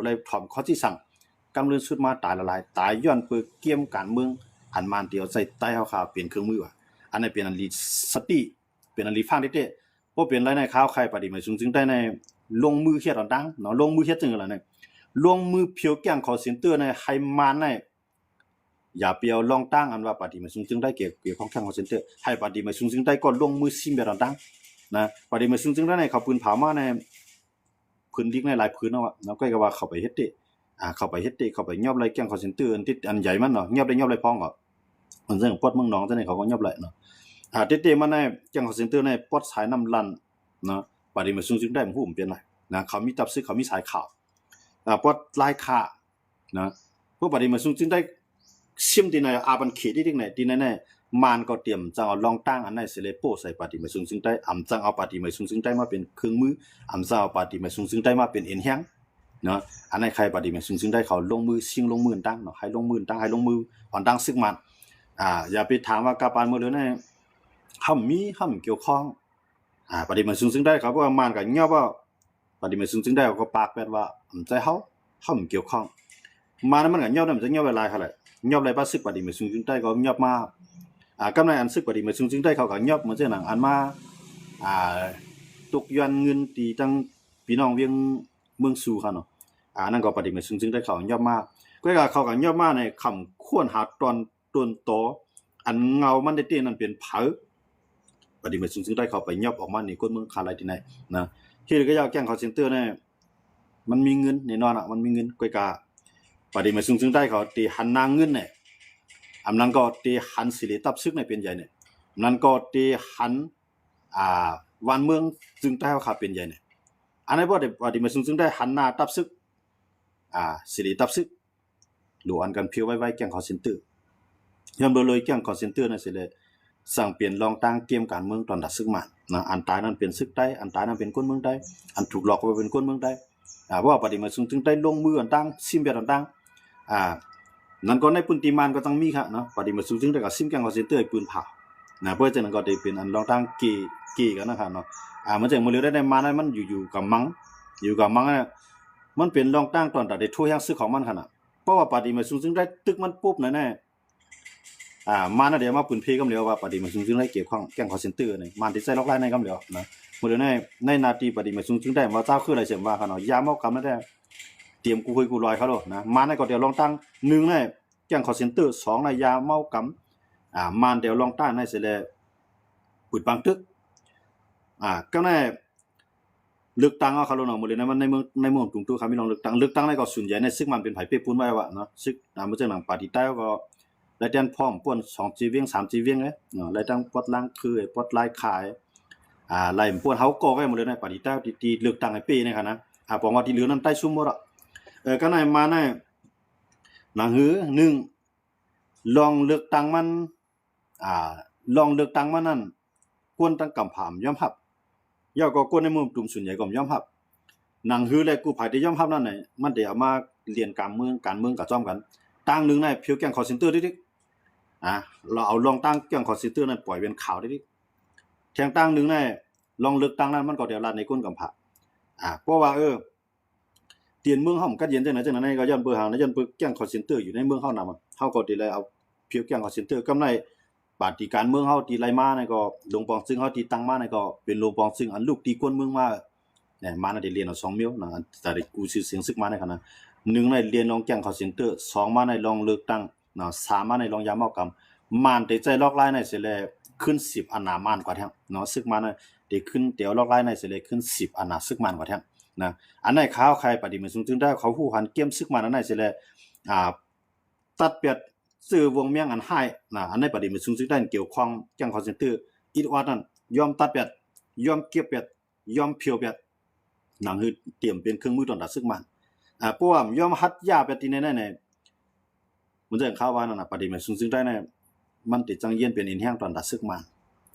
เลยถ่อมข้อที่สั่งกำเริบสุดมาตายละลายตายย้อนเปื้อเกี่ยมการเมืองอันมานเดียวใส่ใต้เฮาข่าวเปลี่ยนเครื่องมือว่ะอันนี้เป็นอันลีสติเป็นอันลีฟังเด้ๆบ่เป็นไรในข่าวใครปฏิมาสูงจึงได้ในลงมือเฮ็ดต่างๆเนาะลงมือเฮ็ดจังล่ะเนี่ยลงมือเพียวแกงคอเซ็นเตอร์ในให้มานในอย่าเปียวลองตั้งอันว่าปฏิมาสูงจึงได้เกี่ยวของแกงคอเซ็นเตอร์ให้ปฏิมาสูงจึงได้ก็ลงมือซิมแบบต่างๆนะปฏิมาสูงจึงได้ในเขาปืนเผามาในพื้นที่ในหลายพื้นเนาะเนาะก็ว่าเข้าไปเฮ็ดติเข้าไปเฮ็ดติเข้าไปยอบไรแกงคอเซ็นเตอร์อันใหญ่มันเนาะยอบไรพ้องก็มันซึ่งปอดเมืองหนองจังได๋เขาก็ยอบไรเนาะเตมันในแกงคอเซ็นเตอร์ในปอดสายน้ำลั่นเนาะปฏิมาสูงจึงได้ฮู้มันเป็นไรนะเขามีตับซึกเขามีสายข่าวปอดลายค่านะพวกปฏิมาสูงจึงได้ซิมที่ในอาบันเขตที่ไหนที่ไหนมานก็เตรียมจังเอาลองตั้งอันไหนเสเลโป้ใส่ปฏิมาสูงซึ่งได้อำจังเอาปฏิมาสูงซึ่งได้มาเป็นเครื่องมืออำจังเอาปฏิมาสูงซึ่งได้มาเป็นเอ็นแฮงเนาะอันไหนใครปฏิมาสูงซึ่งได้เขาลงมือซิงลงมือตั้งเนาะให้ลงมือตั้งให้ลงมืออ่อนตั้งซึกมันอย่าไปถามว่ากาปานมื้อเลยนะห้ำเกี่ยวข้องปฏิมาสูงซึ่งได้เขาว่ามานก็เงียบว่าปฏิมาสูงซึ่งได้ก็ปากแปดว่าอำใจเฮาห้ำเกี่ยวข้องมานั้นมันก็เงียบนำจะเงียบเวลาเท่าไหร่ยอบไรบ้าซึกปฏิมาสูงจึงได้ก็ยอบมากำไรอันซึกปฏิมาสูงจึงได้เขาก็ยอบเหมือนเจ้าหนังอันมาตกยันเงินตีตั้งพี่น้องเวียงเมืองสู่เขาเนาะนั่นก็ปฏิมาสูงจึงได้เขายอบมากก็เขาก็ยอบมาในคำควรหาตอนต้นโตอันเงามันได้เต้นนั่นเป็นเผาปฏิมาสูงจึงได้เขาไปยอบออกมาในคนเมืองคาไลที่ไหนนะที่ก็อยากแจ้งเขาเซ็นเตอร์เนี่ยมันมีเงินแน่นอนมันมีเงินก้อยกาปฏิมาสูงจึงได้เขาตีหันนางเงินเนี่ยอำนั้นก็ตีหันสิริตับซึกในเป็นใหญ่เนี่ยนั้นก็ตีหันวันเมืองจึงได้เขาเป็นใหญ่เนี่ยอันนี้บ่ได้ปฏิมาสูงจึงได้หันหน้าตับซึกสิริตับซึกหรืออันกันเพียวไว้แก่งคอเซ็นเตอร์ยอมเลยแก่งคอเซ็นเตอร์นั่นสิเลยสั่งเปลี่ยนรองตั้งเกมการเมืองตอนดัดซึกมันนะอันตายนั้นเป็นซึกได้อันตายนั้นเป็นคนเมืองได้อันถูกหลอกไปเป็นคนเมืองได้เพราะว่าปฏิมาสูงจึงได้ลงมืออันตั้งซิมแบบต่างนั่นก็ในปุนติมานก็ต้องมีค่ะเนาะปฏิมาสูงจึงได้กับซิมแกงคอเซ็นเตอร์ปืนเผานะเพื่อจะนั้นก็ได้เป็นอันรองตั้งเกกันนะครับเนาะมันจะมื้อเร็วได้มานั้นมันอยู่กับมังเนี่ยมันเป็นรองตั้งตอนแต่ได้ทั่วยังซึกของมันคั่นน่ะเพราะว่าปฏิมาสูงจึงได้ตึกมันปุ๊บแน่มาน่ะเดี๋ยวมาปืนเพกำเหลียวว่าปฏิมาสูงจึงได้เกี่ยวข้องแกงคอเซ็นเตอร์นี่มันที่ใส่ล็อกไลน์ในกำเหลียวนะมื้อเร็วในนาทีปฏิมาสูงจึงได้ว่าเจ้าคืออะไรเสียว่าคั่นเนาะยามเอากำนั่นได้เตรียมกูคุยกูลอยเขาโลดนะมาในก็เดี๋ยวลองตั้ง1ในแจ้งคอเซ็นเตอร์2ในยาเมากำมานเดี๋ยวลองตั้งในเสร็จแล้วปุดปังตึกก็ในเลือกตั้งเอาเขาโลดเนาะมื้อนี้มันในเมืองกรุงตู้เขามีลองเลือกตั้งในก็ส่วนใหญ่ในซึกมันเป็นไผเป้ปูนไว้ว่าเนาะซึกมื้อจังหนังปาฏิใต้ก็ได้แดนพร้อมป่วน2จีเวียง3จีเวียงเนาะได้ตั้งปอดล้างคือปอดลายขายไล่ป่วนเฮาก็ไว้หมดเลยในปาฏิใต้ที่เลือกตั้งให้เป้นี่ค่ะนะบอกว่าที่เหลือนั้นใต้ซุ่มบ่ล่ะก็ในมาในหนังหือ1ลองเลือกตั้งมันลองเลือกตั้งมันนั่นกวนตั้งกำผามยอมรับย่อก็กวนในเมืองกลุ่มส่วนใหญ่ก็ยอมรับหนังหือและกู้ภัยที่ยอมรับนั่นน่ะมันได้เอามาเรียนการเมืองกับจ้อมกันตั้งนึงในเพียวแกงคอเซ็นเตอร์ดิเราเอาลองตั้งแกงคอเซ็นเตอร์นั้นปล่อยเป็นข่าวดิแทงตั้งนึงในลองเลือกตั้งนั้นมันก็เดี๋ยวลาดในก้นกำผาเพราะว่าเตียนเมืองเฮามันก็เย็นจังไหนก็ย้อนเบอร์หางย้อนเบอร์แก๊งคอลเซ็นเตอร์อยู่ในเมืองเฮานำเฮาก็สิเลยเอาเพียวแก๊งคอลเซ็นเตอร์กำไรปฏิการเมืองเฮาที่ไล่มานี่ก็หลวงปองซึ่งเฮาที่ตั้งมานี่ก็เป็นหลวงปองซึ่งอันลูกที่กวนเมืองมาเนี่ยมาน่ะได้เรียนเอา2มิ้วนะแต่ได้กูชื่อเสียงซึกมาในขณะ1ในเรียนลองแก๊งคอลเซ็นเตอร์2มาในลองเลือกตั้งนะ3มาในลองยามเมากำมานได้ใจลอกลายในสิเลยขึ้น10อันนามานกว่าแท้เนาะซึกมาน่ะได้ขึ้นเดี๋ยวลอกลายในสิเลยขึ้น10อันน่ะซึกมานกว่าแท้นะอันไหนข่าวใครปฏิมาสูงจึงได้เขาฮู้หันเกมซึกมาอันไหนสิแลตัดเปียดซื้อวงเมียงอันให้นะอันไหนปฏิมาสูงจึงได้เกี่ยวข้องจังคอลเซ็นเตอร์อีกว่านั้นยอมตัดเปียดยอมเก็บเปียดยอมเพียวเปียดหนังคือเตรียมเป็นเครื่องมือตอนดัดซึกมันเพราะว่ายอมหัดยาเปียดที่ไหนๆมันจะข่าวว่านั่นน่ะปฏิมาสูงจึงได้เนี่ยมันติดจังเย็นเป็นอินแห้งตอนดัดซึกมัน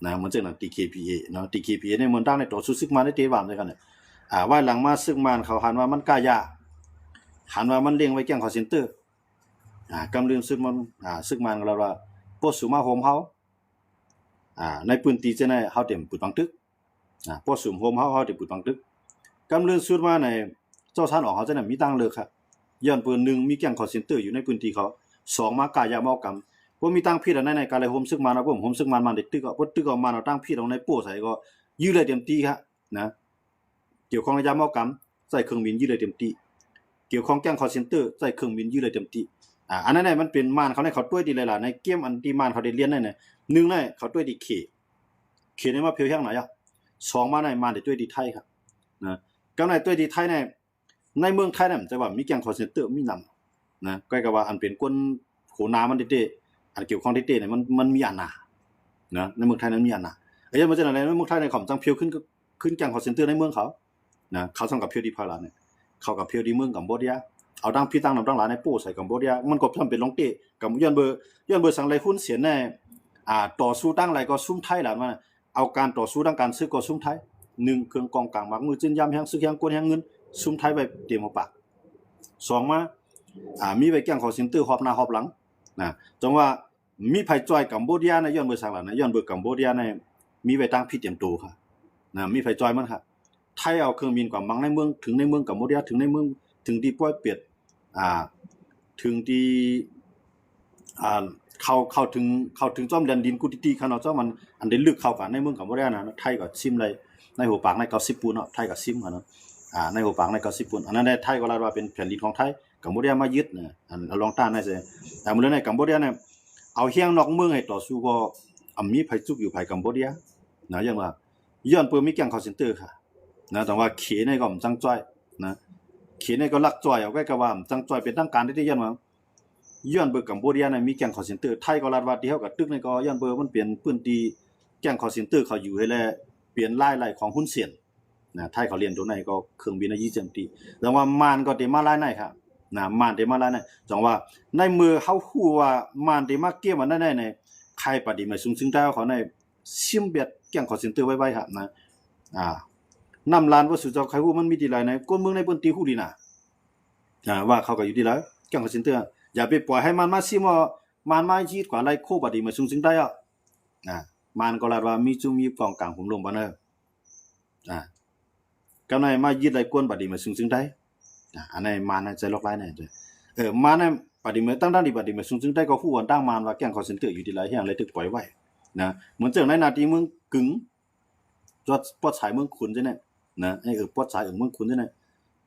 นะมันจะนั่น TKPA เนาะ TKPA ในเมืองตั้งในตัวสู้ซึกมันได้เตะบามด้วยกันเนี่ยว่าหลังมาซึกมันเขาหันว่ามันกล้ายาหันว่ามันเลี้ยงไว้แก๊งคอลเซ็นเตอร์กำลืมซึกมันซึกมันเราว่าปสุมาโฮมเฮาในพื้นที่จะในเฮาเต็มปุดบังตึกปสุมโฮมเฮาเต็มปุดบังตึกกำลืมสุดมาในเจ้าท่านออกเฮาจะน่ะมีตั้งเลิกครับ ย้อนเปิ้น1มีแก๊งคอลเซ็นเตอร์อยู่ในพื้นที่เขา2มากายาเมากรรมบ่มีตั้งผิดอันในการเลยโฮมซึกมานะผมโฮมซึกมันได้ตึกก็บ่ตึกออกมาตั้งผิดเอาในโป้ใส่ก็ยื้อเลยเต็มที่ครับนะเกี่ยวข้องกับยาเมากรรมใส่เครื่องบินยื้อเลยเต็มที่เกี่ยวข้องแก๊งคอลเซ็นเตอร์ใส่เครื่องบินยื้อเลยเต็มที่อันนั้นน่ะมันเป็นมานเขาในเขาต้วยดีเลยล่ะในเกมอันที่มานเขาได้เรียนนั่นน่ะ1น่ะเขาต้วยดีเคนี่มาเพียวอย่างไหนอ่ะ2มาในมานได้ต้วยดีไทยครับนะก็ในต้วยดีไทยในเมืองไทยน่ะจะว่ามีแก๊งคอลเซ็นเตอร์มีนำนะก็ว่าอันเป็นคนโหนามันเด้อันเกี่ยวข้องที่เนี่ยมันมีอันน่ะนะในเมืองไทยนั้นมีอันน่ะไอ้ยันมันจะอะไรในเมืองไทยในของจังเพียวขึ้นแก๊งคอลเซ็นเตอร์ในเมืองเขานะเขาทำกับเพียวดีพาราเนี่ยเขากับเพียวดีเมืองกัมพูชาเอาตั้งพี่ตั้งนำตั้งหลายในโป้ใส่กัมพูชามันก็ทำเป็นลงเตะกับย้อนเบอร์สังไรหุ้นเสียในต่อสู้ตั้งไรก็ซุ่มไทยหลานมาเอาการต่อสู้ตั้งการซื้อก็ซุ่มไทย1เครื่องกองกลางมักมือจิ้นยำแห้งซื้อแห้งกวนแห้งเงินซุ่มไทยไปเตรียมเอาปาก2มามีไปแก๊งคอลเซ็นเตอร์หอบหน้าหอบหลังนะจังว่ามีไผจอยกัมพูชาในย้อนเบอร์สังหลานนะย้อนเบอร์กัมพูชาในมีไปตั้งพี่เตรียมตัวค่ะนะมีไผจอยมันค่ะไทยเอาเครื่องบินกว่ามังในเมืองถึงในเมืองกัมพูชาถึงในเมืองถึงที่ป้อยเปียดถึงที่เข้าถึงจอมแดนดินกุติตีคันเนาะเจ้ามันอันได้ลึกเข้ากันในเมืองกัมพูชานะไทยก็ซิมเลยในหัวปากใน90ปูนเนาะไทยก็ซิมเนาะในหัวปากใน90ปูนอันนั้นได้ไทยก็ว่าเป็นแผ่นดินของไทยกัมพูชามายึดนะอันลองต้านได้ซิแต่มื้อในกัมพูชาเนี่ยเอาเฮียงนอกเมืองให้ต่อสู้ก็มีไผจุกอยู่ไผกัมพูชานะอย่างว่าย้อนเปิ้นมีแก๊งคอลเซ็นเตอร์ค่ะนะแต่ว่าเขในก็จังจ้อยนะเขในก็ลักจ้อยเอาไว้ก็ว่าจังจ้อยเป็นทางการได้ย้อนว่าย้อนเบอร์กัมพูชาเนี่ยมีแก๊งคอลเซ็นเตอร์ไทยก็รัฐว่าที่เฮาก็ตึกในก็ย้อนเบอร์มันเปลี่ยนพื้นที่แก๊งคอลเซ็นเตอร์เขาอยู่ให้แลเปลี่ยนรายของหุ้นเสี่ยงนะไทยเขาเรียนตัวไหนก็เครื่องบินอะยี่จังตีแต่ว่ามานก็ได้มาหลายไหนครับนะมานได้มาหลายไหนจังว่าในมือเฮาฮู้ว่ามานได้มาเกี่ยวมันได้ในใครปฏิมาสูงๆได้เขาในซิมเบียดแก๊งคอลเซ็นเตอร์ไว้ๆครับนะนำลานว่าสุเจ้าใครฮู้มันมีที่หลายในก้นเมืองในเปิ้นตีฮู้ดีน่ะว่าเขาก็อยู่ที่หลายแก๊งคอลเซ็นเตอร์อย่าไปปล่อยให้มันมาซิมว่ามันมายีดกว่าไรโคปฏิมาสูงๆได้มันก็ลาดว่ามีจุมีกองกลางผมลงบ่เด้ก็ในมายึดไรกวนปฏิมาสูงๆได้อันนี้มันใจลอกหลายแน่มันน่ะปฏิมาตั้งที่ปฏิมาสูงๆได้ก็ฮู้ว่าตั้งมันว่าแก๊งคอลเซ็นเตอร์อยู่ที่หลายแห่งเลยถึกปล่อยไว้นะเหมือนจังในนาทีเมืองกึ๋งจอดปอดสายเมืองขุนจังได๋นะปอดสายเมืองขุนจังได๋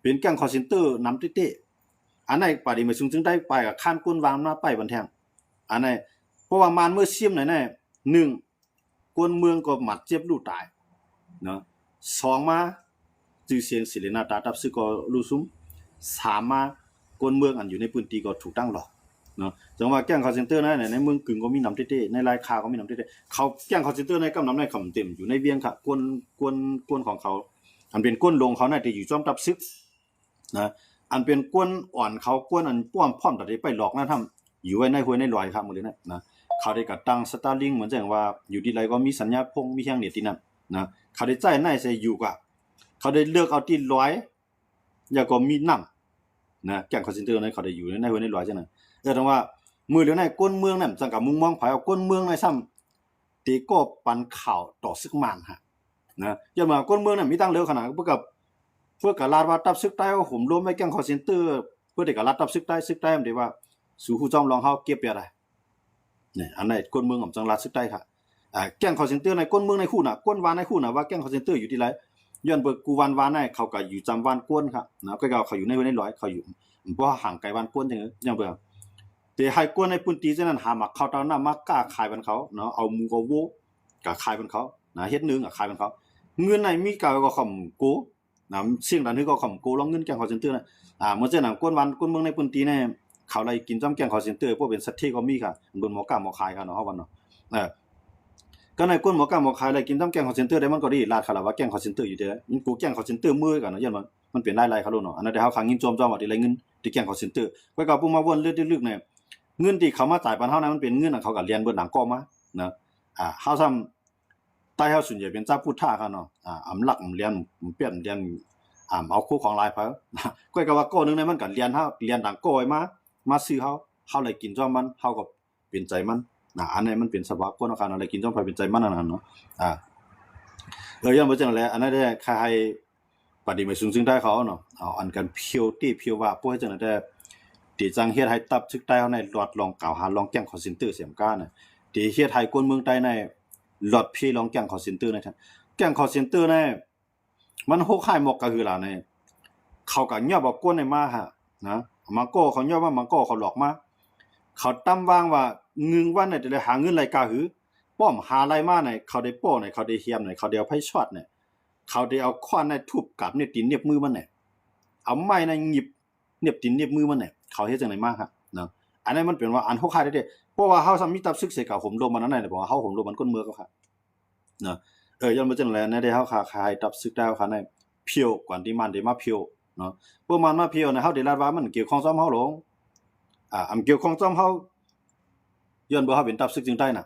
เป็นแก๊งคอลเซ็นเตอร์นำเต้ๆอันไหนปฏิมาสูงๆได้ไปกับข้านก้นวางมาไปบันแทงอันไหนเพราะว่ามันเมื่อเสียมไหน1กวนเมืองก็หมัดเจ็บลูกตายเนาะ2มาชื่อเสียงศิลนาตาตับซึก็รู้ซุม3มากวนเมืองอันอยู่ในพื้นที่ก็ถูกตั้งหรอกเนาะจังว่าแก๊งคอลเซ็นเตอร์ในเมืองกึ่งก็มีนำเต้ๆในรายค่าก็มีนำเต้ๆเขาแก๊งคอลเซ็นเตอร์ในกำนำในคำเต็มอยู่ในเวียงค่ะกวนของเขาอันเป็นก้นลงเขาน่ะที่อยู่จอมตับซึกนะอันเป็นก้นอ่อนเขาก้นอันป้อมพร้อมตัดไปหลอกนะทำอยู่ไว้ในห้วยในลอยครับหมดเลยนะเขาได้ก็ตั้งสตาร์ลิงเหมือนจังว่าอยู่ที่ไรก็มีสัญญาพงมีแห่งเน็ตที่นั่นนะเขาได้จ่ายในใส่อยู่กว่าเขาได้เลือกเอาที่ร้อยแล้วก็มีน้ำนะแก๊งคอลเซ็นเตอร์นั้นเขาได้อยู่ในห้วยในลอยจังนั้นแต่ว่ามือเหลือในก้นเมืองนั่นจังกับมุมมองไผเอาก้นเมืองในซ้ำตีก็ปันข่าวต่อซึกมานฮะนะอย่ามาก้นเมืองนั่นมีตั้งเร็วขนาดเพื่อกับลาดว่าตับซึกใต้เอาห่มรวมไว้แก๊งคอลเซ็นเตอร์เพื่อได้กับลาดตับซึกใต้มันได้ว่าสู่ฮู้จอมลองเฮาเก็บไปได้เนี่ยอันไหนก้นเมืองของจังหวัดซึกใต้ค่ะแก๊งคอลเซ็นเตอร์ในก้นเมืองในคู่น่ะก้นวานในคู่น่ะว่าแก๊งคอลเซ็นเตอร์อยู่ที่ไรย้อนเบิกกูวานในเขาก็อยู่จำวานก้นครับนะก็เขาอยู่ในร้อยเขาอยู่บ่ห่างไกลวานก้นจังอย่างเบิ่งแต่ให้ก้นในพื้นที่จังนั้นหามาเข้าตอนนั้นมากล้าขายบันเขาเนาะเอาหมู่ก็โวก็ขายบันเขานะเฮ็ดนึงก็ขายบันเขาเงินในมีก็ข่มโกนะเสียงดันคือก็ข่มโกลองเงินแก๊งคอลเซ็นเตอร์นะเมื่อจังนั้นก้นเมืองในพื้นที่เนี่ยเขาไล่กินจ้ำแก๊งคอลเซ็นเตอร์พวกเป็นสัตว์ที่ก็มีค่ะบนหมอกล้าหมอขายกันเนาะเฮาวันเนาะก็ในก้นหมอกล้าหมอขายไล่กินจ้ำแก๊งคอลเซ็นเตอร์ได้มันก็ดีลาดคาราว่าแก๊งคอลเซ็นเตอร์อยู่เด้อมันกูแก๊งคอลเซ็นเตอร์มือกันเนาะยันมันเป็นรายเขาโลเนาะอันนั้นได้เฮาขังยิงโจมว่าได้เงินที่แก๊งคอลเซ็นเตอร์ไว้ก็ปุ๊มาวนเลือกๆเนี่ยเงินที่เขามาจ่ายปันเฮานั้นมันเป็นเงินของเขาก็เรียนเบิดหนังก้อมานะเฮาซ้ำใต้เฮาส่วนใหญ่เป็นเจ้าพุทธะกันเนาะอำลักเรียนเปลี่ยนเรียนเอาคู่ของลายเพิ่นก็ว่าก้อนึงเนี่ยมันก็เรียนเฮาเรียนดังก้อยมาซื้อเฮาเลยกินจ้อมมันเฮาก็เป็นใจมันอันนี้มันเป็นสภาพคนอาอะไรกินจ้อมไปเป็นใจมันนั่นเนาะย้อนบ่จังแหละอันนั้นได้ใคร ปฏิมาซึ่งได้เขาเนาะเอาอันกันเพียวตี้เพียวว่าพวกให้จังได๋ตีจังเฮ็ดให้ตับซึกใต้เฮาในหลอดลองกล่าวหาลองแก้งคอลเซ็นเตอร์เสียมก้าน่ะตีเฮ็ดให้คนเมืองใต้ในหลอดพี่ลองแก้งคอลเซ็นเตอร์ในท่านแก้งคอลเซ็นเตอร์ในมันโหคายหมอกก็คือล่ะในเขาก็ยอมบอกกวนในมาฮะนะมังโกเขายอมว่ามังโกเขาหลอกมาเขาตั้มวางว่าเงินวันเนี่ยจะได้หาเงินรายกาหือป้อมหาอะไรมาเนี่ยเขาได้โป้เนี่ยเขาได้เฮียมเนี่ยเขาได้เอาไผช็อตเนี่ยเขาได้เอาค้อนในทุบกับเนี่ยตีนเน็บมือมันเนี่ยเอาไม้ในหยิบเน็บตีนเน็บมือมันเนี่ยเขาเฮ็ดจังได๋มาครับเนาะอันนั้นมันเป็นว่าอันโหคายได้เพราะว่าเฮาซ้ำมีตับซึกใส่กับผมลมมันนั้นน่ะบอกว่าเฮาผมลมมันก้นเมืองก็ครับเนาะย้อนมาจังได๋ในได้เฮาคายตับซึกได้ค่ะในเพียวกว่าที่มันได้มาเพียวเนาะพวกมันมาเพียวนะเฮาได้ลาดว่ามันเกี่ยวข้องซ้อมเฮาหลงอำเกี่ยวข้องซ้อมเฮาย้อนบ่เฮาเป็นตับซึกจึงได้น่ะ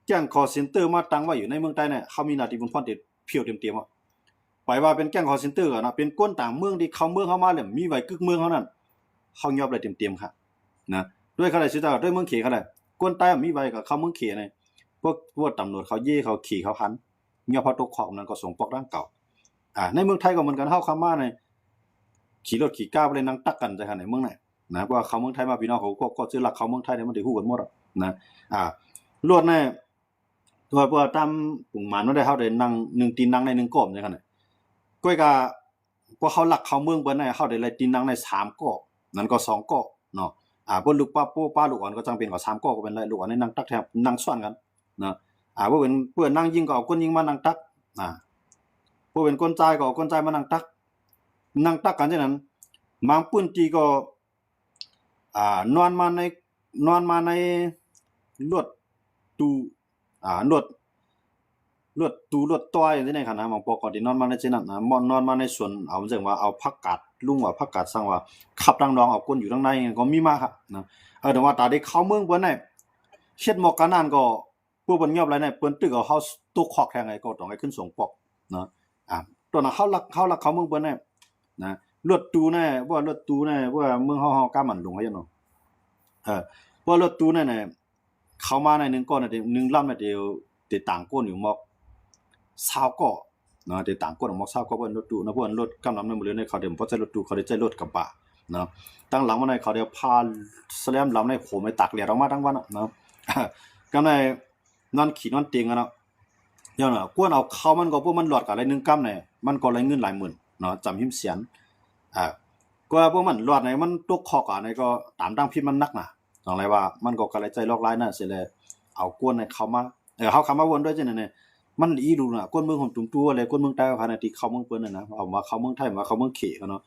แจ้งคอลเซ็นเตอร์มาตั้งไว้อยู่ในเมืองใต้เนี่ยเฮามีหน้าที่บุญพรติเพียวเต็มๆอ่ะไปว่าเป็นแก๊งคอลเซ็นเตอร์นะเป็นก้นต่างเมืองที่เข้าเมืองเฮามาแล้วมีไว้กึกเมืองเฮานั่นเฮายอมได้เต็มๆครับนะด้วยเขาได้ชื่อด้วยเมืองเขเขาได้ก้นใต้มีไว้ก็เข้าเมืองเขนี่พวกตำรวจเขาเย่เขาขี่เขาหันยอมพอตกขอบนั้นก็ส่งปอกร่างเก่าในเมืองไทยก็เหมือนกันเฮาเข้ามาในขี่รถขี่ก้าวไปเลยนั่งตักกันจังซั่นในเมืองไหนนะเพราะว่าเขาเมืองไทยมาพี่น้องเขาก็ชื่อรักเขาเมืองไทยเนี่ยมันได้ฮู้กันหมดนะลวดแน่ตัวเพราะตามปุ่งหมานว่าได้เฮาได้นั่ง1ตีนนั่งใน1ก้อมจังซั่นน่ะก้อยก็พอเขารักเขาเมืองเบิ่นน่ะเฮาได้เลยตีนนั่งใน3ก้อนั่นก็2ก้อเนาะเพิ่นลูกป้าลูกอ่อนก็จังเป็นก็3ก้อก็เป็นไรลูกอ่อนในนั่งตักแทบนั่งซ้อนกันเนาะบ่เป็นเพิ่นนั่งยิงก็เอาคนยิงมานั่งตักบ่เป็นคนจ่ายก็เอาคนจ่ายมานั่งตักกันจังนั้นบางปื้นตีก็นอนมาในรถตู้รถตู้รถต้อยจังซี่คั่นนะบางปอก็ที่นอนมาในจังนั้นนะนอนมาในสวนเอาจังว่าเอาผักกาดลุงว่าผักกาดสั่งว่าขับดังดองเอาก้นอยู่ข้างในก็มีมาครับนะแต่ว่าตาได้เข้าเมืองเพิ่นน่ะเฮ็ดหมอกกันนั่นก็พวกเพิ่นยอมหลายน่ะเพิ่นตึกเอาเฮาตุกคอกแทงไงก็ต้องให้ขึ้นส่งปอกเนาะตัวน่ะเฮารักเขาเมืองเพิ่นน่ะนะรถตู้น่ะว่ารถตู้น่ะว่าเมืองเฮากามันลงให้เนาะว่ารถตู้นั่นน่ะเข้ามาใน1ก้อนน่ะ1ลำน่ะเดียวติดต่างก้นอยู่หมอก20ก้อเนาะติดต่างก้นหมอก20ก้อเพิ่นรถตู้นะเพิ่นรถกำลังนำเรือในเขาเดี๋ยวบ่ใช่รถตู้เขาได้ใช้รถกระบะเนาะตั้งหลังมาในเขาเดี๋ยวพาแสลมลำในโขไม่ตักแลออกมาทั้งวันเนาะกำในนอนขี่นอนเตียงกันเนาะย้อนกวนเอาเขามันก็พวกมันหลอดกันเลย1กำเนี่ยมันก็เลยเงินหลายหมื่นเนาะจำหิมเสียนก็พวกมันหลอดไหนมันตกคอกในก็ตามดังพิษมันนักน่ะต้องไรว่ามันก็กระไรใจลอกลายน่ะสิเลยเอากวนให้เขามาเขาเข้ามาวนด้วยจังนั้นเนี่ยมันอีดูน่ะก้นเมืองของตุ้มตัวอะไรก้นเมืองใต้พานาที่เข้าเมืองเปิ้นน่ะนะเอามาเข้าเมืองไทยมาเข้าเมืองเขเนาะ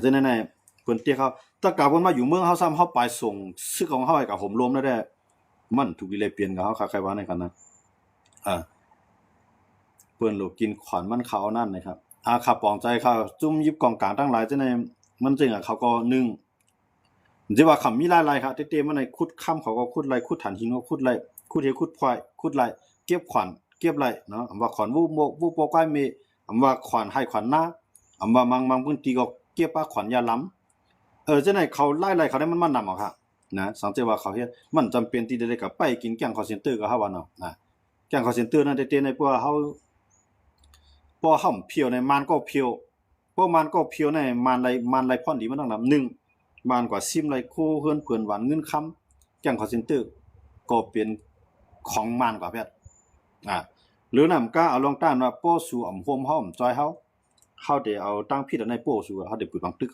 จังนั้นน่ะเพิ่นเตี้ยเขาถ้ากะเพิ่นมาอยู่เมืองเฮาซ้ำเฮาไปส่งซื้อของเฮาให้กับผมรวมได้มันถูกเลยเปลี่ยนกับเฮาใครว่าในกันนะเปิ้นโลกินขวัญมันเขานั่นนะครับขับปองใจเขาจุ่มยิบกองกลางทั้งหลายจังได๋มันจริงเขาก็1สิว่าคำมีหลายๆครับเต้ๆมันในขุดค่ำเขาก็ขุดไรขุดฐานหินก็ขุดไรขุดเฮขุดพลอยขุดไรเก็บขวัญเก็บไรเนาะว่าขวัญวูปก้อยเมว่าขวัญให้ขวัญหน้าว่ามังพื้นที่ก็เก็บขวัญยาล้ำจังได๋เขาไล่เขาได้มันนำเอาครับนะสังเกตว่าเขาเฮ็ดมันจำเป็นที่ได้กับไปกินแกงคอลเซ็นเตอร์ก็เฮาว่าเนาะแกงคอลเซ็นเตอร์นั่นเต้ๆในพวกเฮาพอเฮาเพียวในมันก็เพียวพวกมันก็เพียวในมันไรพรดีมันต้องนำ1มันกว่าซิมไรโคเฮือนเพิ่นหวานเงินค้ำแกงคอลเซ็นเตอร์ก็เป็นของมันกว่าแพทย์หรือนำกาเอาลองต้านว่าโป้สู่อำโฮมเฮาจอยเฮาได้เอาตั้งผิดในโป้สู่เฮาได้ปึกบังตึก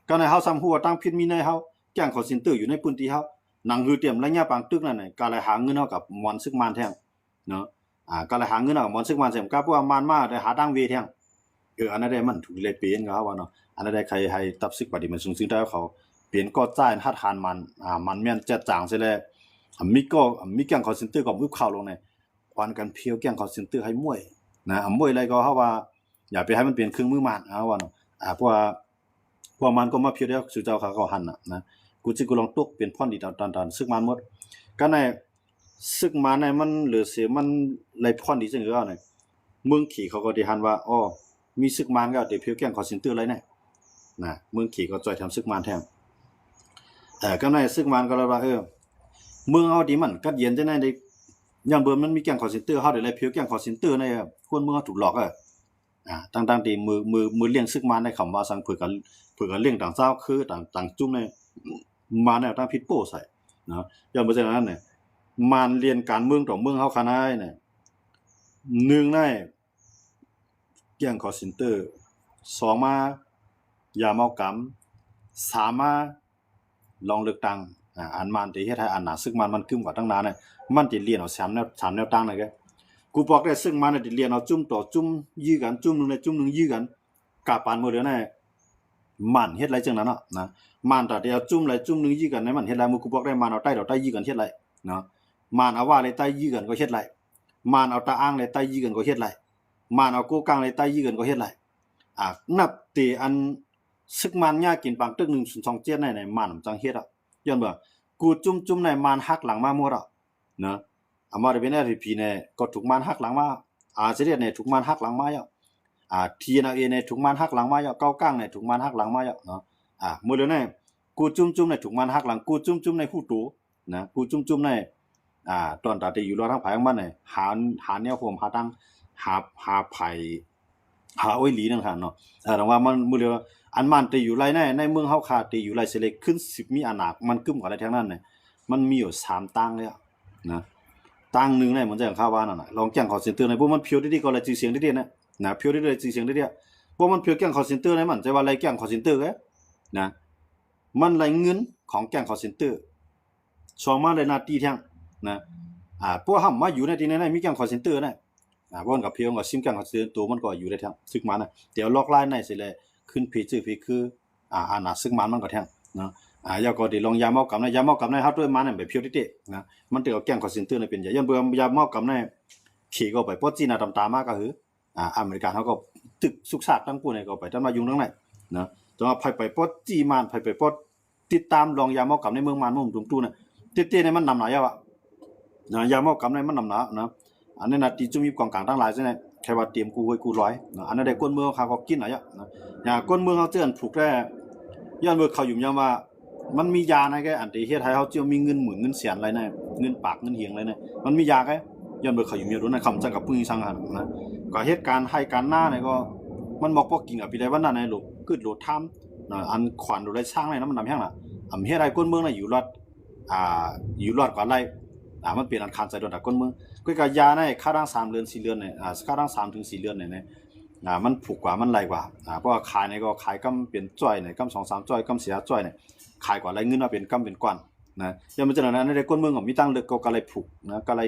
ก็ในเฮาซ้ำฮู้ว่าตั้งผิดมีในเฮาแกงคอลเซ็นเตอร์อยู่ในพื้นที่เฮาหนังหือเตรียมระยะปังตึกนั่นน่ะก็เลยหาเงินเฮากับมอนซึกมันแท้งเนาะก็เลยหาเงินเอามอนซึกมันแท้งก็เพราะว่ามันมาได้หาตั้งเวแท้งอันนั้นได้มันถูกเลยเปลี่ยนก็ว่าเนาะอันนั้นได้ใครให้ตับซึกปฏิมันซึ่งได้เขาเปลี่ยนก็จ่ายหัดหานมันแม่นจัดจางซิแลมีแกงคอลเซ็นเตอร์ก็อึบเข้าลงในวันกันเพียวแกงคอลเซ็นเตอร์ให้มวยนะมวยอะไรก็เฮาว่าอย่าไปให้มันเปลี่ยนเครื่องมือมันว่าเนาะเพราะว่ามันก็มาเพียวแล้วสู่เจ้าเขาหันนะกูสิกูลองตกเป็นพรดีตอนซึกมันหมดก็ในซึกมันในมันเหลือเสียมันไหลพรดีจังเอาน่ะเมืองขี่เขาก็ได้หันว่าอ้อมีซึกมันก็ได้เพียวแกงคอลเซ็นเตอร์อะไรเนี่ยนะเมืองขี่ก็จ่อยทำซึกมันแท้ก็ในซึกมันก็เลยว่าเมืองเฮาที่มันกัดเย็นจังได๋ได้อย่างเบิ่มันมีแก๊งคอลเซ็นเตอร์เฮาได้เลยเพียวแก๊งคอลเซ็นเตอร์ในคนเมืองถูกหลอก ตั้งๆที่มือเลี้ยงซึกมาในคำว่าสังเผือกันเลี้ยงต่างเจ้าคือต่างจุ่มในมาแนวตั้งพิษโป้ใส่นะอย่างเพราะฉะนั้นเนี่ยมานเรียนการเมืองต่อเมืองเฮาคณะเนี่ย1ในแย่งคอลเซ็นเตอร์2มายาเมากรรม3มาลองเลือกตั้งอันมันที่เฮ็ดให้อันน่ะซึ่งมันกึ้มกว่าตั้งนานเนี่ยมันสิเรียนเอา3แนวตั้งเลยแกกูบอกได้ซึ่งมันน่ะสิเรียนเอาจุ่มต่อจุ่มยื้อกันจุ่มนึงในจุ่มนึงยื้อกันกะปานมื้อเดียวน่ะมันเฮ็ดไรจังนั้นเนาะนะมันต่อเดียวจุ่มไรจุ่มนึงยื้อกันในมันเฮ็ดไรมื้อกูบอกได้มันเอาใต้ดอกใต้ยื้อกันเฮ็ดไรเนาะมันเอาว่าเลยใต้ยื้อกันก็เฮ็ดไรมันเอาตาอ้างเลยใต้ยื้อกันก็เฮ็ดไรมันเอาโกกังเลยใต้ยื้อกันก็เฮ็ดไรนับตีอันซึกมันยากินปังตึก102เจ็ดในมันจังเฮ็ดอ่ะย้อนบ่กูจุ่มในมันหักหลังมาหมดอ่ะเนาะอามาได้เป็น RP เนี่ยก็ถูกมันหักหลังมาเสรียเนี่ยถูกมันหักหลังมาอ่ะTNA เนี่ยถูกมันหักหลังมาอ่ะเก้าก้างเนี่ยถูกมันหักหลังมาอ่ะเนาะมื้อเดียวเนี่ยกูจุ่มในถูกมันหักหลังกูจุ่มในผู้ตูนะกูจุ่มในตอนตาที่อยู่รอทางภายของมันเนี่ยหาแนวผมหาตั้งหาไผหาอ้อยหลีนั่นค่ะเนาะแต่ว่ามันมื้อเดียวอันมันตีอยู่ไรในเมืองเฮาคาตีอยู่ไรเสเลขึ้น10มีอานาคมันกึ้มกว่าอะไรทั้งนั้นเนี่ยมันมีอยู่3ตั้งเลยนะตั้งนึงเนี่ยมันจะข้าวว่านั่นน่ะลองแจ้งคอลเซ็นเตอร์ในพวกมันเพียวดีๆก็เลยจื่อเสียงดีๆนะเพียวดีๆจื่อเสียงดีๆพวกมันเพียวแจ้งคอลเซ็นเตอร์ในมันจะว่าไรแจ้งคอลเซ็นเตอร์แกนะมันไรเงินของแจ้งคอลเซ็นเตอร์สองมาเลยนาทีแท้งนะพวกเฮามาอยู่ในที่นั้นมีแจ้งคอลเซ็นเตอร์นะพวกกับเพียวกับซิมแจ้งคอลเซ็นเตอร์ตัวมันก็อยู่ได้แท้งซึกมันน่ะเดี๋ยวล็อกไลน์ในสิเลยขึ้นเพจเพจคือน่ะซึ่งมันก็แท้งเนาะยาก็ดิลองยาเมากำในยาเมากำในเฮาด้วยมันแบบเพียวดิๆนะมันเตียวแกล้งคอลเซ็นเตอร์ในเป็นอย่าเบื่อยาเมากำในขี่ก็ไปปอจีนตามมาก็คืออเมริกันเฮาก็ตึกสุกซากทั้งกูนี่ก็ไปตั้งมายุงทั้งไหนนะจังว่าไปปอจีมันไปปอติดตามลองยาเมากำในเมืองมันมุ่งตุ้มๆน่ะเต้ๆในมันนำหนายาวนะยาเมากำในมันนำหนานะอันนี้น่ะที่จุมีกองกลางทั้งหลายใช่ไหมแค่ว่าเตรียมกูไว้กูร้อยนะอันนั้นได้ก้นเมืองเขาก็กินหน่อยนะก้นเมืองเขาเตือนผูกได้ย้อนเมืองเขาอยู่ยังว่ามันมียาในแกอันที่เฮ็ดให้เฮาเจียวมีเงินหมื่นเงินแสนอะไรนะเงินปากเงินเหียงอะไรนะมันมียาแกย้อนเมืองเขาอยู่อยู่นะคำจังกับพึ่งสังหารนะก็เหตุการณ์ให้การหน้าเนี่ยก็มันบอกบ่กินกับพี่ได้วันนั้นในลูกกึดโลดทํนะอันขวัญโดได้สร้างอะไรนะมันนำแห้งน่ะเฮ็ดให้ก้นเมืองน่ะอยู่รอดอยู่รอดกว่าไรมันเป็นอันคันใจโดนก้นเมืองก็กะยาในค่าดัง3เดือน4เดือนเนี่ยค่าดัง3ถึง4เดือนเนี่ยมันถูกกว่ามันไรกว่าเพราะว่าขายเนี่ยก็ขายกำเป็นจ้อยเนี่ยกำ2-3จ้อยกำ4จ้อยเนี่ยขายกว่าไรเงินว่าเป็นกำเป็นก้อนนะอย่างมันจะนั้นในก้นเมืองก็มีตั้งเลิกก็เลยผูกนะก็เล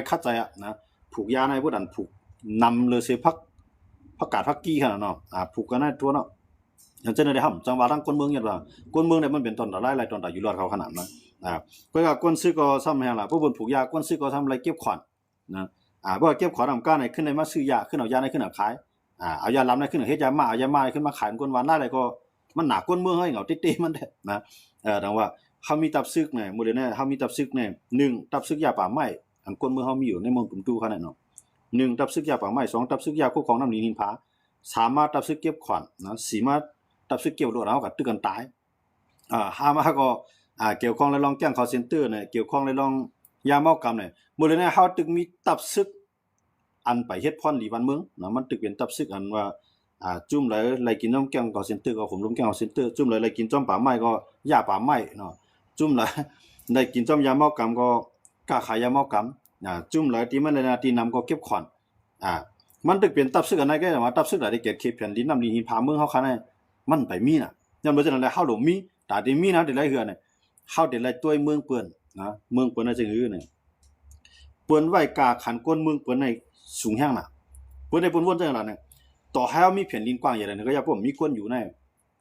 ยคัดใจนะผูกยาในผู้ดันผูกนำเลยเสพักกาดพักกี้ขนาดเนาะผูกกันได้ทั่วเนาะอย่างเช่นได้ทำจังหวัดทั้งก้นเมืองอย่างว่าก้นเมืองเนี่ยมันเป็นตอนตะไล่ตอนตะอยู่รอดเขาขนาดนั้นก็ก้นซื้อก็ซ้ำแห่งล่ะผู้บนผูกยาก้นซื้อก็ทำอะไรเก็บขวัญนะเพราะเก็บขวัญนำก้านในขึ้นในมาซื้อยาขึ้นเอายาในขึ้นเอาขายเอายาล้ำในขึ้นเฮ็ดยามาเอายามาขึ้นมาขายก้นวันได้อะไรก็มันหนาก้นเมืองให้เหงาเต้ๆมันแท้นะดังว่าเฮามีตับซึกเนี่ยมื้อเดี๋ยวนี้เฮามีตับซึกเนี่ย1ตับซึกยาป่าไม้อันก้นเมืองเฮามีอยู่ในเมืองตุ้มตู้ขนาดเนาะ1ตับซึกยาป่าไม้2ตับซึกยาควบของน้ำหนีหินผา3มาตับซึกเก็บขวัญนะ4มาตับซึกเกี่ยวโลดเฮาก็ตึกกันตาย5มาก็เกี่ยวข้องและลองแจ้ง call center เนี่ยเกี่ยวข้องและลองยาเมากรรมเนี่ยมื้อนี้เฮาตึกมีตับซึกอันไปเฮ็ดพรหลีวันเมืองนะมันตึกเป็นตับซึกอันว่าจุ่มไหลกินน้ำแกง call center ก็ผมล้มแกง call center จุ่มไหลกินจ้อมป่าไม้ก็ยาป่าไม้เนาะจุ่มไหลกินจ้อมยาเมากรรมก็กล้าขายยาเมากรรมจุ่มไหลที่มันในนาทีนำก็เก็บขวัญมันตึกเป็นตับซึกอันไหนก็ว่าตับซึกได้เกิดเขตแผ่นดินน้ำหินผาเมืองเฮาคั่นน่ะมันไปมีน่ะยามบ่จังนั้นแล้วเฮาหลงมีตาที่มีนะได้หลายเฮือน่ะเฮาได้ไล่ต้วยเมืองเปิ้นนะเมืองเปิ้นน่ะจังหือเนี่ยเปิ้นไว้กาขันก้นเมืองเปิ้นในสูงแฮงน่ะเปิ้นได้เปิ้นวนจังล่ะเนี่ยต่อให้เฮามีแผ่นดินกว้างใหญ่แล้วก็อย่าผมมีคนอยู่ใน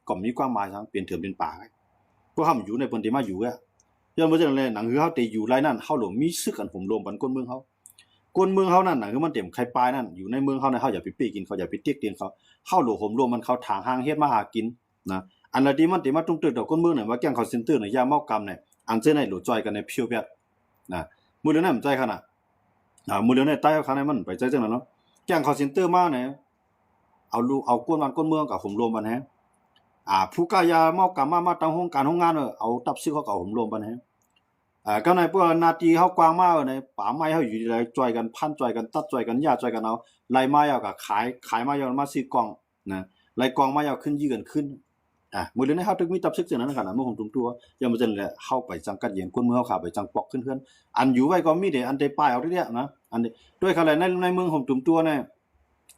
ก็มีความหมายซังเป็นเถื่อนเป็นป่าพวกเฮาอยู่ในเปิ้นที่มาอยู่อ่ะย้อนบ่จังนั้นแลหนังหือเฮาได้อยู่หลายนั้นเฮาหลงมีซึกกันผมรวมกันก้นเมืองเฮาก้นเมืองเฮานั่นน่ะคือมันเต็มไข่ปลายนั่นอยู่ในเมืองเฮาน่ะเฮาอย่าไปปี้กินเขาอย่าไปเตียกเตียนเขาเฮาหลงผมรวมมันเขาทางห้างเฮ็ดมาหากินนะอันละที่มันติมาตุ้งตึกดอกก้นเมืองเนี่ยว่าแกง call center เนี่ยยาเมากรรมเนี่ยอันเจ้าในหลุดจอยกันในเพียวเปียดนะมื้อเดี๋ยวนั้นมันใจขนาดมื้อเดี๋ยวนี้ใต้เขาในมันไปใจจังนั้นเนาะแกง call center มาเนี่ยเอาก้นวันก้นเมืองกับผมรวมกันแฮะผู้กายาเมากรรมมาตั้งห้องการห้องงานเอาตับซื้อเขากับผมรวมกันแฮะ ก็ในพวกนาทีเฮากวางมาในป่าไม้เฮาอยู่ไดจ่อยกันพันจ่อยกันตัดจ่อยกันหญ้าจ่อยกันเอาไล่ไม้เอาก็ขายไม้เอามาซื้อกองนะไล่กองไม้เอาขึ้นยื้อกันขึ้นมื้อนี้เฮาตึกมีตับซึกจังนั้นขนาดมื้อของตุงตัวยามมื้อจังแหละเฮาไปจังกัดเยียงคนมือเฮาขาไปจังปอกขึ้นเฮือนอันอยู่ไว้ก็มีแต่อันได้ป้ายเอาเด้ๆนะอันนี้ด้วยเขาแหละในเมืองของตุงตัวเนี่ย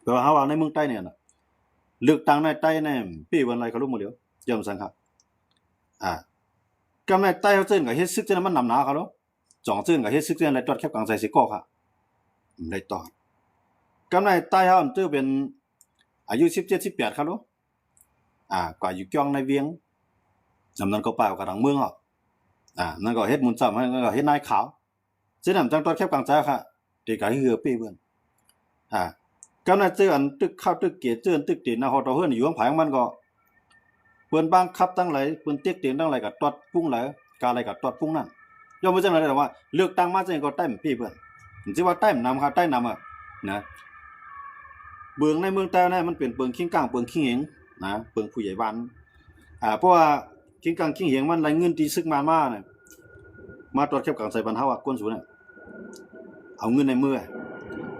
แปลว่าเฮาว่าในเมืองใต้เนี่ยน่ะเลือกตั้งในใต้เนี่ยปีวันไรเขารู้หมดแล้วยามซั่นครับกำในใต้เฮาเจิ้นก็เฮ็ดซึกจังนั้นมันนำหนาเขาเนาะจ่องเจิ้นก็เฮ็ดซึกจังได๋ตอดแคบกลางใส่สิกอค่ะได้ตอดกำในใต้เฮาอันตื้อเป็นอายุ17 18ครับเนาะก็อยู่จ้องในเวียงจำนั้นก็ไปกับทางเมืองอ่ะนั่นก็เฮ็ดมุนซ้ำนั่นก็เฮ็ดนายขาวซึ่งนำจังตอดแคบกลางใจค่ะที่ก็เฮือเป้เพิ่นกำในเจออันตึกข้าวตึกเกียรเจอตึกตีนนะฮอดเฮือนอยู่ของไผของมันก็เปิ้นบังคับตั้งหลายเปิ้นเต็กเตียนตั้งหลายก็ตอดปุ้งหลายกาอะไรก็ตอดปุ้งนั่นย่อมบ่จังได๋แต่ว่าเลือกตั้งมาจังก็ใต้เป้เพิ่นสิว่าใต้นำค่ะใต้นำนะเบืองในเมืองใต้เนี่ยมันเป็นเบืองคิงก้างเบืองคิงเหงนะเบืองผู้ใหญ่บ้านเพราะว่าคิงกังคิงเหงมันรายเงินที่ซึกมาเนี่ยมาตรวจเก็บกังใส่บรรเทาว่ากวนสูเนี่ยเอาเงินในมือ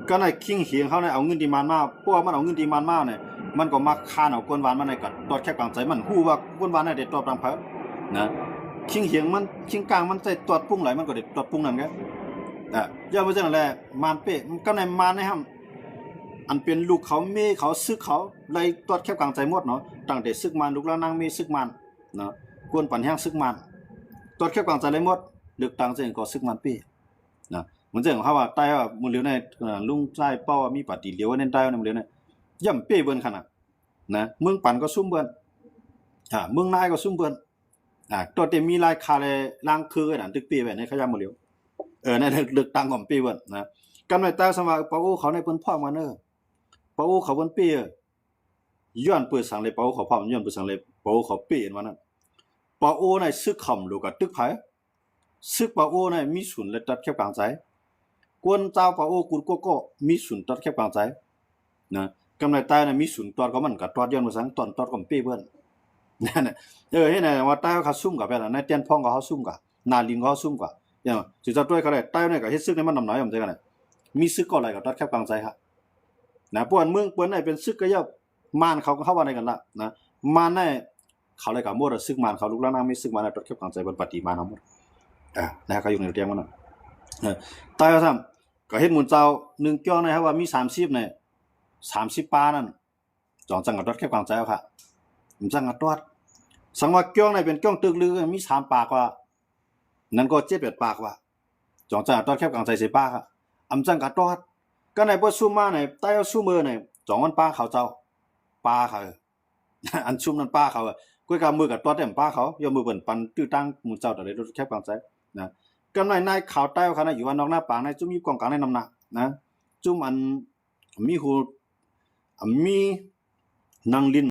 ก็ในคิงเหงเขาเนี่ยเอาเงินที่มันมาเพราะว่ามันเอาเงินที่มันมาเนี่ยมันก็มาคานเอากวนหวานมาในกัดตรวจเก็บกังใส่มันฮู้ว่ากวนหวานเนี่ยได้ตรวจตามเพิ่นนะคิงเหงมันคิงกลางมันใส่ตรวจปุ้งไหลมันก็ได้ตรวจปุ้งนั่นแกอย่าว่าจังได๋มานเป้ก็ในมานนะครับอันเป็นลูกเขาเมเขาซึกเขาไล่ตรวจแคบกลางใจหมดเนาะตั้งแต่ซึกมันลูกแล้วนางเมซึกมันเนาะกวนปันแห้งซึกมันตรวจแคบกลางใจเลยหมดเลือกตั้งเสียงก็ซึกมันปี้นะเหมือนเจ้าเขาว่าใต้ว่ามื้อเหลียวในลุงใต้เป้ามีปฏิเหลียวในใต้ในมื้อเหลียวเนี่ยย่ำเป้เบิ่นขนาดนะเมืองปันก็ซุ่มเบิ่นเมืองนายก็ซุ่มเบิ่นตัวเต็มมีรายคาเลยล้างคือกันตึกเป้ไว้ในขยะมื้อเหลียวในเลือกตั้งของเป้เบิ่นนะกำในใต้สมาปาโอเขาในเพิ่นพร้อมกันเด้อปาโอเขาเพิ่นเป้ย้อนเปิดสังเลยปาโอเขาพร้อมย้อนเปิดสังเลยปาโอเขาเป้ว่านั้นปาโอในซึกคำลูกกับตึกไผซึกปาโอในมีศูนย์และตัดแคบกลางใจกวนเจ้าปาโอกุดก็มีศูนย์ตัดแคบกลางใจนะกำในใต้น่ะมีศูนย์ตอดก็มันก็ตอดย้อนมาสังตอนตอดก็เป้เพิ่นนั่นน่ะเฮ็ดให้ว่าใต้เขาซุ่มกับแบบนั้นในเตียนพ่องก็เฮาซุ่มกับนาลิงก็เฮาซุ่มกับอย่างสิจะด้วยเขาได้ใต้เนี่ยก็เฮ็ดซึกในมันนำหน่อยผมใจกันน่ะมีซึกก็หลายก็ตัดแคบกลางใจครับนะป่วนเมืองป่วนไหนเป็นซึกก็ย่อมานเขาก็เข้าว่าในกันละนะมานได้เขาเลยกับหมดซึกมานเขาลูกแล้วนางมีซึกมานในตัดแคบกลางใจบนปฏิมาทั้งหมดนะก็อยู่ในเตียงมันน่ะตายก็ซ้ำก็เฮ็ดหมุนเจ้า1จ้องนะครับว่ามี30เนี่ย30ปานั่นจองจังกับตัดแคบกลางใจเอาค่ะผมจังกับตัดสังว่าจ้องในเป็นจ้องตึกลือมี3ปากว่านั้นก็7-8ปากว่าจองจังกับตัดแคบกลางใจ10ปากอ่ะอำจังกับตัดก็ในบ่ซุมมาในใต้เอาซุมือในจองมันป้าเขาเจ้าป้าเขาอันซุมนั้นป้าเขาก้วยกามือกับตัวเต็มป้าเขายอมมือเปิ้นปันตื้อตั้งหมู่เจ้าแต่ได้แคบกลางใจนะกำนายขาวใต้เขานะอยู่ว่านอกหน้าปางในจุ่มมีกองกลางในนำหนักนะจุ่มอันมีหูมีนางลิน